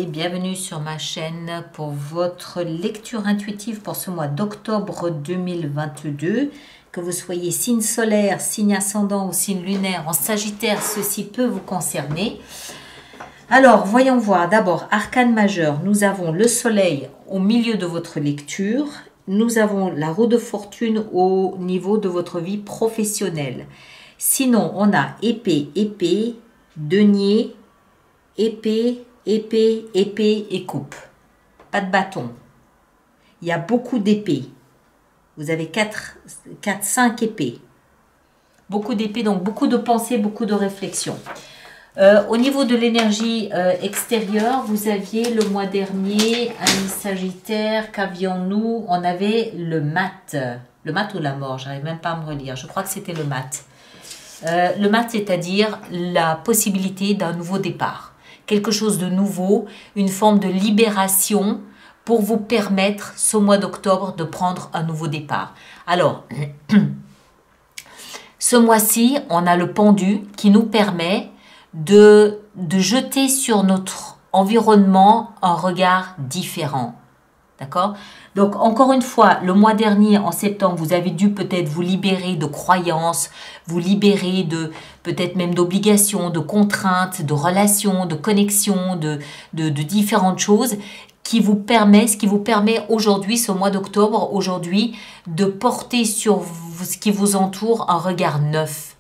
et bienvenue sur ma chaîne pour votre lecture intuitive pour ce mois d'octobre 2022. Que vous soyez signe solaire, signe ascendant ou signe lunaire en Sagittaire, ceci peut vous concerner. Alors, voyons voir. D'abord, arcane majeur, nous avons le soleil au milieu de votre lecture. Nous avons la roue de fortune au niveau de votre vie professionnelle. Sinon, on a épée, épée, denier, épée, épée, épée et coupe. Pas de bâton. Il y a beaucoup d'épées. Vous avez 5 épées. Beaucoup d'épées, donc beaucoup de pensées, beaucoup de réflexions. Au niveau de l'énergie extérieure, vous aviez le mois dernier un Sagittaire, qu'avions-nous? On avait le mat. Le mat ou la mort? J'arrive même pas à me relire. Je crois que c'était le mat. Le mat, c'est-à-dire la possibilité d'un nouveau départ. Quelque chose de nouveau, une forme de libération pour vous permettre, ce mois d'octobre, de prendre un nouveau départ. Alors, ce mois-ci, on a le pendu qui nous permet de jeter sur notre environnement un regard différent. D'accord? Donc, encore une fois, le mois dernier, en septembre, vous avez dû peut-être vous libérer de croyances, vous libérer de peut-être même d'obligations, de contraintes, de relations, de connexions, de différentes choses qui vous permet, ce qui vous permet aujourd'hui, ce mois d'octobre, aujourd'hui, de porter sur ce qui vous entoure un regard neuf.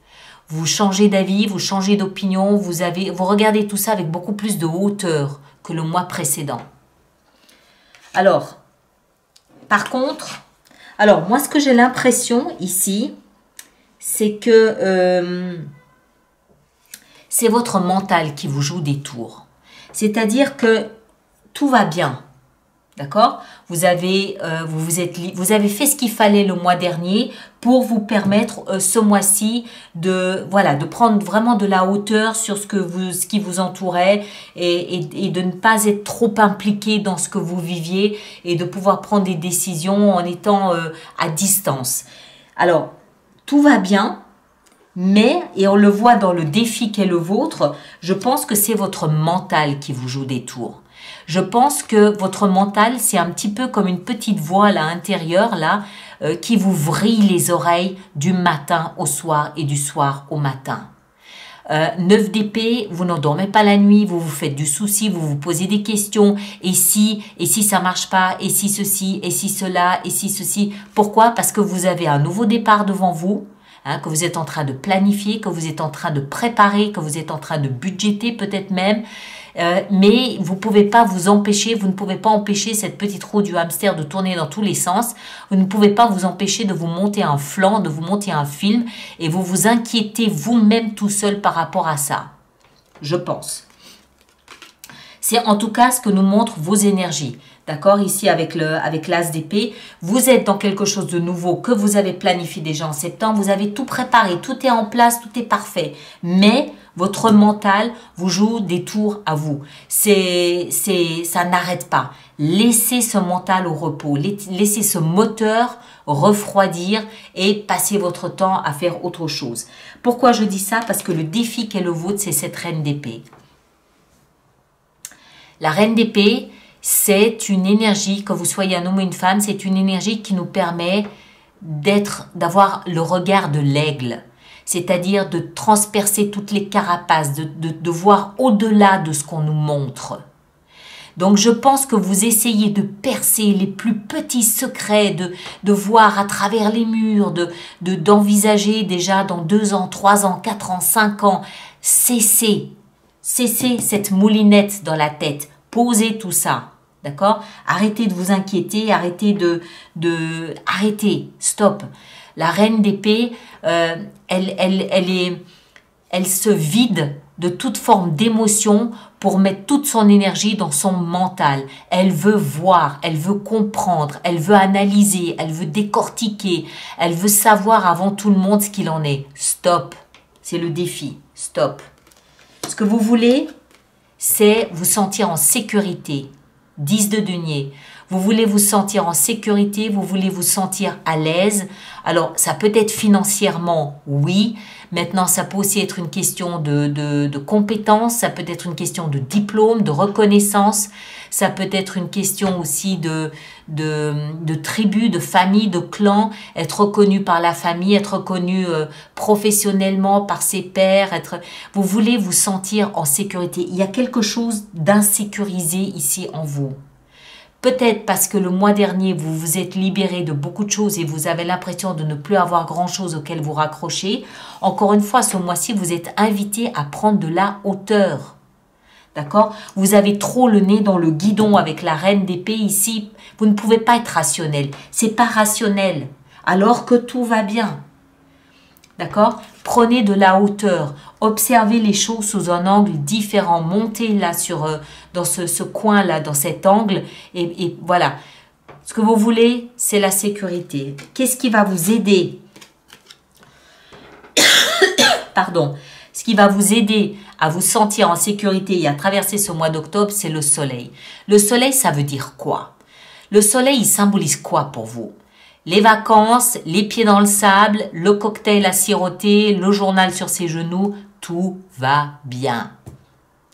Vous changez d'avis, vous changez d'opinion, vous regardez tout ça avec beaucoup plus de hauteur que le mois précédent. Alors, par contre, moi, ce que j'ai l'impression ici, c'est que c'est votre mental qui vous joue des tours. C'est-à-dire que tout va bien, d'accord? Vous avez fait ce qu'il fallait le mois dernier pour vous permettre ce mois-ci de prendre vraiment de la hauteur sur ce qui vous entourait et de ne pas être trop impliqué dans ce que vous viviez et de pouvoir prendre des décisions en étant à distance. Alors, tout va bien, mais, et on le voit dans le défi qu'est le vôtre, je pense que c'est votre mental qui vous joue des tours. Je pense que votre mental, c'est un petit peu comme une petite voix à l'intérieur, là, qui vous vrille les oreilles du matin au soir et du soir au matin. 9 d'épée, vous n'endormez pas la nuit, vous vous faites du souci, vous vous posez des questions, et si ça marche pas, et si ceci, et si cela, et si ceci. Pourquoi? Parce que vous avez un nouveau départ devant vous, que vous êtes en train de planifier, que vous êtes en train de préparer, que vous êtes en train de budgéter peut-être même, mais vous pouvez pas vous empêcher, vous ne pouvez pas empêcher cette petite roue du hamster de tourner dans tous les sens, vous ne pouvez pas vous empêcher de vous monter un flanc, de vous monter un film, et vous vous inquiétez vous-même tout seul par rapport à ça, je pense. C'est en tout cas ce que nous montrent vos énergies. D'accord, ici avec l'as d'épée, vous êtes dans quelque chose de nouveau que vous avez planifié déjà en septembre, vous avez tout préparé, tout est en place, tout est parfait. Mais votre mental vous joue des tours à vous. Ça n'arrête pas. Laissez ce mental au repos, laissez ce moteur refroidir et passez votre temps à faire autre chose. Pourquoi je dis ça? Parce que le défi qu'est le vôtre, c'est cette reine d'épée. La reine d'épée, c'est une énergie, que vous soyez un homme ou une femme, c'est une énergie qui nous permet d'avoir le regard de l'aigle. C'est-à-dire de transpercer toutes les carapaces, de voir au-delà de ce qu'on nous montre. Donc je pense que vous essayez de percer les plus petits secrets, de voir à travers les murs, d'envisager déjà dans 2 ans, 3 ans, 4 ans, 5 ans. Cessez cette moulinette dans la tête. Posez tout ça. D'accord? Arrêtez de vous inquiéter, arrêtez, stop. La reine d'épée, elle se vide de toute forme d'émotion pour mettre toute son énergie dans son mental. Elle veut voir, elle veut comprendre, elle veut analyser, elle veut décortiquer, elle veut savoir avant tout le monde ce qu'il en est. Stop, c'est le défi, stop. Ce que vous voulez, c'est vous sentir en sécurité. 10 de denier. Vous voulez vous sentir en sécurité, vous voulez vous sentir à l'aise. Alors, ça peut être financièrement, oui. Maintenant, ça peut aussi être une question de compétences, ça peut être une question de diplôme, de reconnaissance. Ça peut être une question aussi de tribu, de famille, de clan, être reconnu par la famille, être reconnu professionnellement par ses pairs. Vous voulez vous sentir en sécurité. Il y a quelque chose d'insécurisé ici en vous. Peut-être parce que le mois dernier, vous vous êtes libéré de beaucoup de choses et vous avez l'impression de ne plus avoir grand-chose auquel vous raccrochez. Encore une fois, ce mois-ci, vous êtes invité à prendre de la hauteur. D'accord? Vous avez trop le nez dans le guidon avec la reine d'épée ici. Vous ne pouvez pas être rationnel. C'est pas rationnel. Alors que tout va bien. D'accord? Prenez de la hauteur. Observez les choses sous un angle différent. Montez là dans ce coin-là, dans cet angle. Et voilà. Ce que vous voulez, c'est la sécurité. Qu'est-ce qui va vous aider? Pardon. Ce qui va vous aider à vous sentir en sécurité et à traverser ce mois d'octobre, c'est le soleil. Le soleil, ça veut dire quoi? Le soleil, il symbolise quoi pour vous? Les vacances, les pieds dans le sable, le cocktail à siroter, le journal sur ses genoux, tout va bien.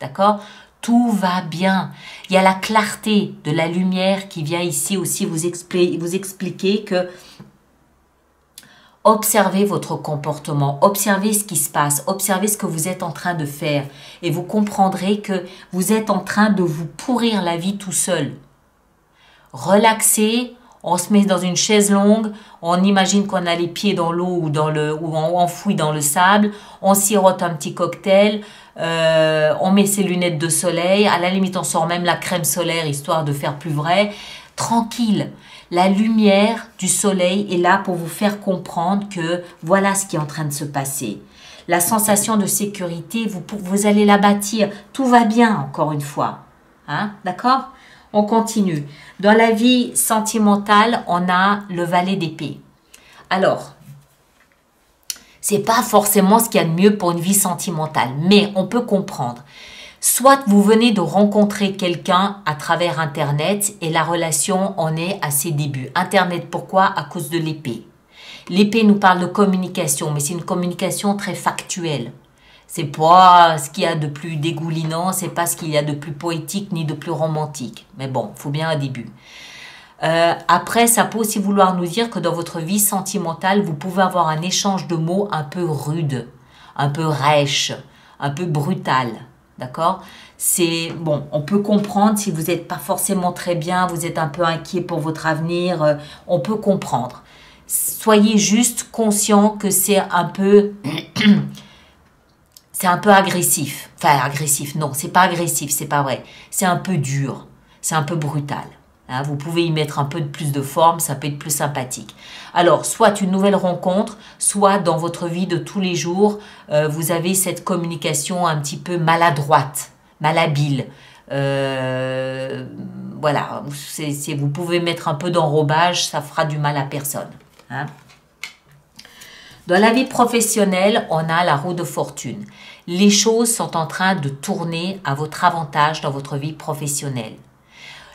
D'accord? Tout va bien. Il y a la clarté de la lumière qui vient ici aussi vous expliquer que observez votre comportement, observez ce qui se passe, observez ce que vous êtes en train de faire et vous comprendrez que vous êtes en train de vous pourrir la vie tout seul. Relaxez, on se met dans une chaise longue, on imagine qu'on a les pieds dans l'eau ou enfouis dans le sable, on sirote un petit cocktail, on met ses lunettes de soleil, à la limite on sort même la crème solaire histoire de faire plus vrai. Tranquille, la lumière du soleil est là pour vous faire comprendre que voilà ce qui est en train de se passer. La sensation de sécurité, vous allez la bâtir. Tout va bien, encore une fois. Hein? D'accord? On continue. Dans la vie sentimentale, on a le valet d'épée. Alors, c'est pas forcément ce qu'il y a de mieux pour une vie sentimentale, mais on peut comprendre. Soit vous venez de rencontrer quelqu'un à travers Internet et la relation en est à ses débuts. Internet, pourquoi? À cause de l'épée. L'épée nous parle de communication, mais c'est une communication très factuelle. C'est pas ce qu'il y a de plus dégoulinant, c'est pas ce qu'il y a de plus poétique ni de plus romantique. Mais bon, il faut bien un début. Après, ça peut aussi vouloir nous dire que dans votre vie sentimentale, vous pouvez avoir un échange de mots un peu rude, un peu rêche, un peu brutal. D'accord? C'est bon, on peut comprendre si vous n'êtes pas forcément très bien, vous êtes un peu inquiet pour votre avenir, on peut comprendre. Soyez juste conscient que c'est un peu c'est un peu agressif. Enfin, agressif, non, c'est pas agressif, c'est pas vrai. C'est un peu dur, c'est un peu brutal. Hein, vous pouvez y mettre un peu de plus de forme, ça peut être plus sympathique. Alors, soit une nouvelle rencontre, soit dans votre vie de tous les jours, vous avez cette communication un petit peu maladroite, malhabile. Voilà, vous pouvez mettre un peu d'enrobage, ça fera du mal à personne. Hein. Dans la vie professionnelle, on a la roue de fortune. Les choses sont en train de tourner à votre avantage dans votre vie professionnelle.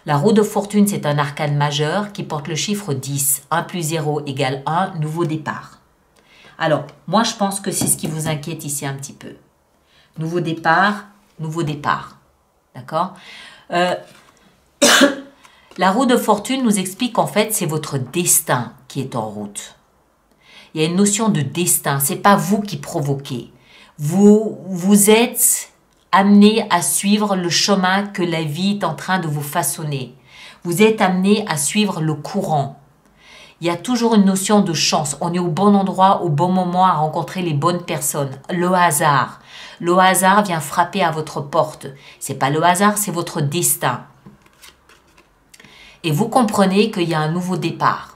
La roue de fortune, c'est un arcane majeur qui porte le chiffre 10. 1 plus 0 égale 1, nouveau départ. Alors, moi, je pense que c'est ce qui vous inquiète ici un petit peu. Nouveau départ, nouveau départ. D'accord? La roue de fortune nous explique qu'en fait, c'est votre destin qui est en route. Il y a une notion de destin. C'est pas vous qui provoquez. Vous êtes amené à suivre le chemin que la vie est en train de vous façonner. Vous êtes amené à suivre le courant. Il y a toujours une notion de chance. On est au bon endroit, au bon moment, à rencontrer les bonnes personnes. Le hasard. Le hasard vient frapper à votre porte. C'est pas le hasard, c'est votre destin. Et vous comprenez qu'il y a un nouveau départ.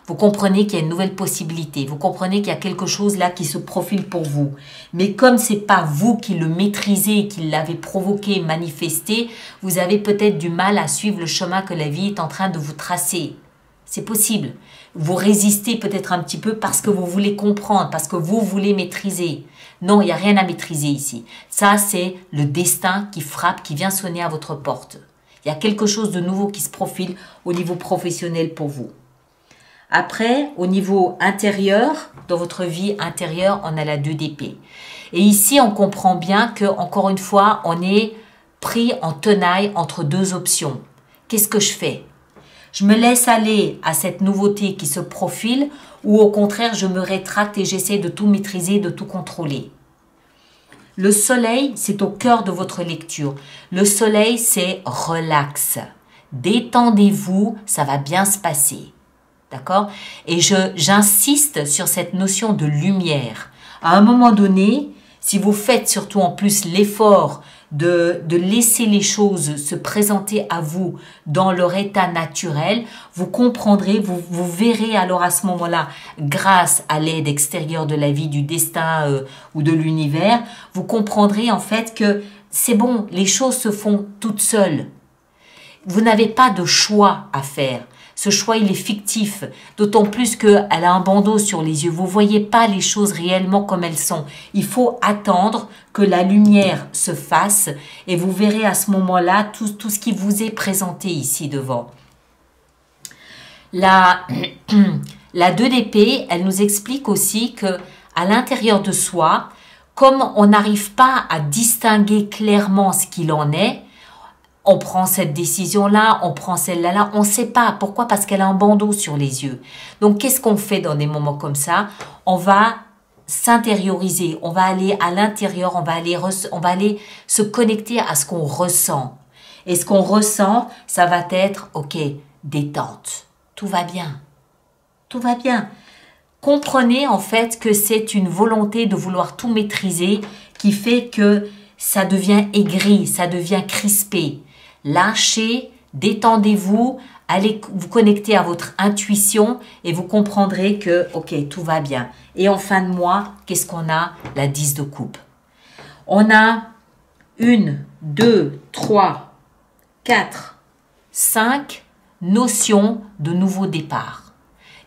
Vous comprenez qu'il y a une nouvelle possibilité. Vous comprenez qu'il y a quelque chose là qui se profile pour vous. Mais comme ce n'est pas vous qui le maîtrisez, qui l'avez provoqué, manifesté, vous avez peut-être du mal à suivre le chemin que la vie est en train de vous tracer. C'est possible. Vous résistez peut-être un petit peu parce que vous voulez comprendre, parce que vous voulez maîtriser. Non, il n'y a rien à maîtriser ici. Ça, c'est le destin qui frappe, qui vient sonner à votre porte. Il y a quelque chose de nouveau qui se profile au niveau professionnel pour vous. Après, au niveau intérieur, dans votre vie intérieure, on a la 2 d'épée. Et ici, on comprend bien que, encore une fois, on est pris en tenaille entre 2 options. Qu'est-ce que je fais? Je me laisse aller à cette nouveauté qui se profile ou au contraire, je me rétracte et j'essaie de tout maîtriser, de tout contrôler. Le soleil, c'est au cœur de votre lecture. Le soleil, c'est relax. Détendez-vous, ça va bien se passer. D'accord? Et j'insiste sur cette notion de lumière. À un moment donné, si vous faites surtout en plus l'effort de laisser les choses se présenter à vous dans leur état naturel, vous comprendrez, vous verrez alors à ce moment-là, grâce à l'aide extérieure de la vie, du destin ou de l'univers, vous comprendrez en fait que c'est bon, les choses se font toutes seules. Vous n'avez pas de choix à faire. Ce choix, il est fictif, d'autant plus qu'elle a un bandeau sur les yeux. Vous ne voyez pas les choses réellement comme elles sont. Il faut attendre que la lumière se fasse et vous verrez à ce moment-là tout ce qui vous est présenté ici devant. La 2 d'épée, elle nous explique aussi que à l'intérieur de soi, comme on n'arrive pas à distinguer clairement ce qu'il en est, on prend cette décision-là, on prend celle-là, on ne sait pas. Pourquoi? Parce qu'elle a un bandeau sur les yeux. Donc, qu'est-ce qu'on fait dans des moments comme ça? On va s'intérioriser, on va aller à l'intérieur, on va aller se connecter à ce qu'on ressent. Et ce qu'on ressent, ça va être, ok, détente. Tout va bien. Tout va bien. Comprenez en fait que c'est une volonté de vouloir tout maîtriser qui fait que ça devient aigri, ça devient crispé. Lâchez, détendez-vous, allez vous connecter à votre intuition et vous comprendrez que, ok, tout va bien. Et en fin de mois, qu'est-ce qu'on a? La 10 de coupe. On a 1, 2, 3, 4, 5 notions de nouveau départ.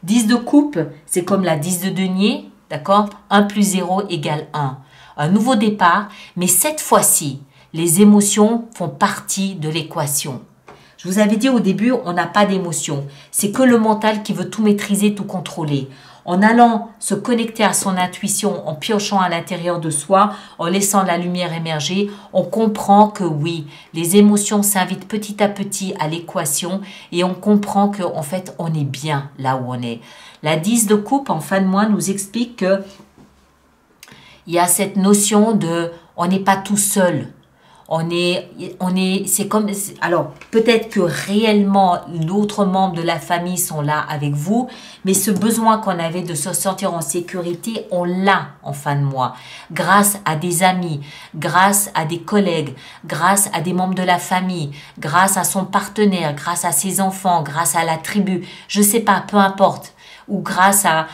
10 de coupe, c'est comme la 10 de denier, d'accord? 1 plus 0 égale 1. Un nouveau départ, mais cette fois-ci, les émotions font partie de l'équation. Je vous avais dit au début, on n'a pas d'émotions. C'est que le mental qui veut tout maîtriser, tout contrôler. En allant se connecter à son intuition, en piochant à l'intérieur de soi, en laissant la lumière émerger, on comprend que oui, les émotions s'invitent petit à petit à l'équation et on comprend qu'en fait, on est bien là où on est. La 10 de coupe, en fin de mois, nous explique que il y a cette notion de on n'est pas tout seul. C'est comme, alors peut-être que réellement d'autres membres de la famille sont là avec vous, mais ce besoin qu'on avait de se sentir en sécurité, on l'a en fin de mois, grâce à des amis, grâce à des collègues, grâce à des membres de la famille, grâce à son partenaire, grâce à ses enfants, grâce à la tribu, je sais pas, peu importe, ou grâce à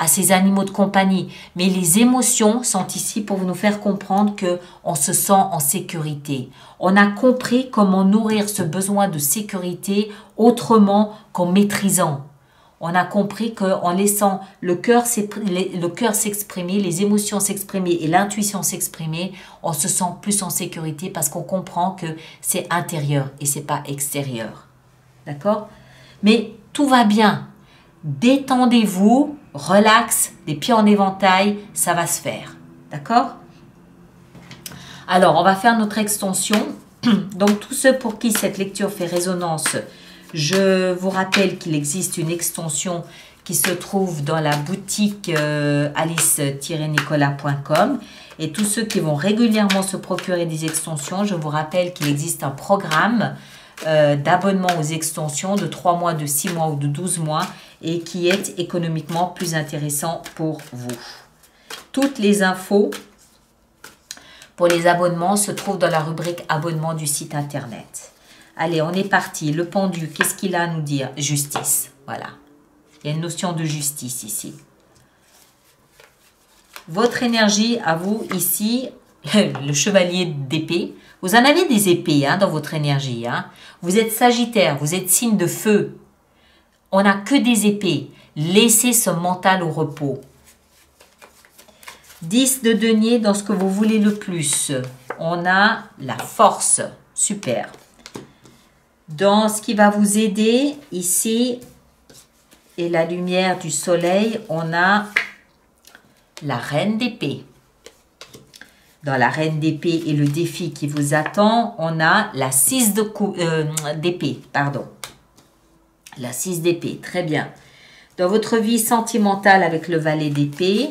ces animaux de compagnie. Mais les émotions sont ici pour nous faire comprendre que on se sent en sécurité. On a compris comment nourrir ce besoin de sécurité autrement qu'en maîtrisant. On a compris qu'en laissant le cœur s'exprimer, les émotions s'exprimer et l'intuition s'exprimer, on se sent plus en sécurité parce qu'on comprend que c'est intérieur et c'est pas extérieur. D'accord? Mais tout va bien. Détendez-vous, relax, des pieds en éventail, ça va se faire. D'accord? Alors, on va faire notre extension. Donc, tous ceux pour qui cette lecture fait résonance, je vous rappelle qu'il existe une extension qui se trouve dans la boutique alice-nicolas.com. Et tous ceux qui vont régulièrement se procurer des extensions, je vous rappelle qu'il existe un programme d'abonnement aux extensions de 3 mois, de 6 mois ou de 12 mois et qui est économiquement plus intéressant pour vous. Toutes les infos pour les abonnements se trouvent dans la rubrique abonnement du site internet. Allez, on est parti. Le pendu, qu'est-ce qu'il a à nous dire? Justice. Voilà. Il y a une notion de justice ici. Votre énergie à vous ici, le chevalier d'épée. Vous en avez des épées dans votre énergie. Vous êtes Sagittaire, vous êtes signe de feu. On n'a que des épées. Laissez ce mental au repos. 10 de denier dans ce que vous voulez le plus. On a la force. Super. Dans ce qui va vous aider ici, et la lumière du soleil, on a la reine d'épée. Dans la reine d'épée et le défi qui vous attend, on a la 6 d'épée, pardon. La 6 d'épée, très bien. Dans votre vie sentimentale avec le valet d'épée,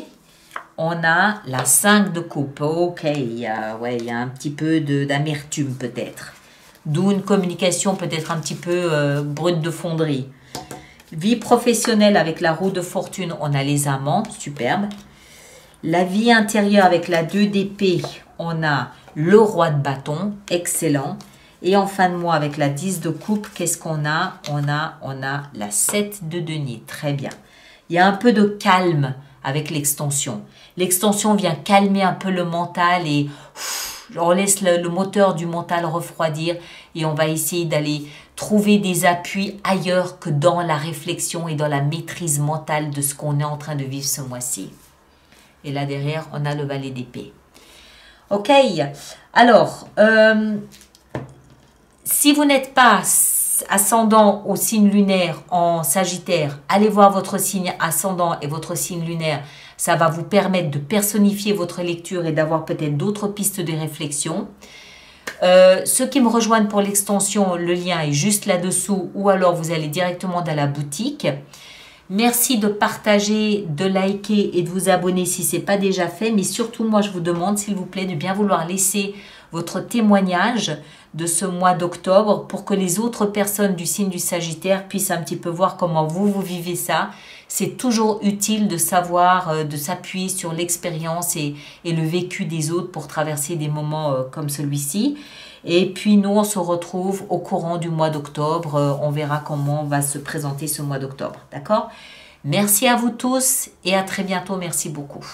on a la 5 de coupe. Ok, ouais, il y a un petit peu d'amertume peut-être. D'où une communication peut-être un petit peu brute de fonderie. Vie professionnelle avec la roue de fortune, on a les amants, superbe. La vie intérieure avec la 2 d'épée, on a le roi de bâton, excellent. Et en fin de mois avec la 10 de coupe, qu'est-ce qu'on a? On a la 7 de denier, très bien. Il y a un peu de calme avec l'extension. L'extension vient calmer un peu le mental et on laisse le moteur du mental refroidir et on va essayer d'aller trouver des appuis ailleurs que dans la réflexion et dans la maîtrise mentale de ce qu'on est en train de vivre ce mois-ci. Et là derrière, on a le valet d'épée. Ok, alors, si vous n'êtes pas ascendant au signe lunaire en Sagittaire, allez voir votre signe ascendant et votre signe lunaire. Ça va vous permettre de personnifier votre lecture et d'avoir peut-être d'autres pistes de réflexion. Ceux qui me rejoignent pour l'extension, le lien est juste là-dessous ou alors vous allez directement dans la boutique. Merci de partager, de liker et de vous abonner si ce n'est pas déjà fait. Mais surtout, moi, je vous demande, s'il vous plaît, de bien vouloir laisser votre témoignage de ce mois d'octobre pour que les autres personnes du signe du Sagittaire puissent un petit peu voir comment vous vivez ça. C'est toujours utile de savoir, de s'appuyer sur l'expérience et le vécu des autres pour traverser des moments comme celui-ci. Et puis nous, on se retrouve au courant du mois d'octobre. On verra comment va se présenter ce mois d'octobre. D'accord? Merci à vous tous et à très bientôt. Merci beaucoup.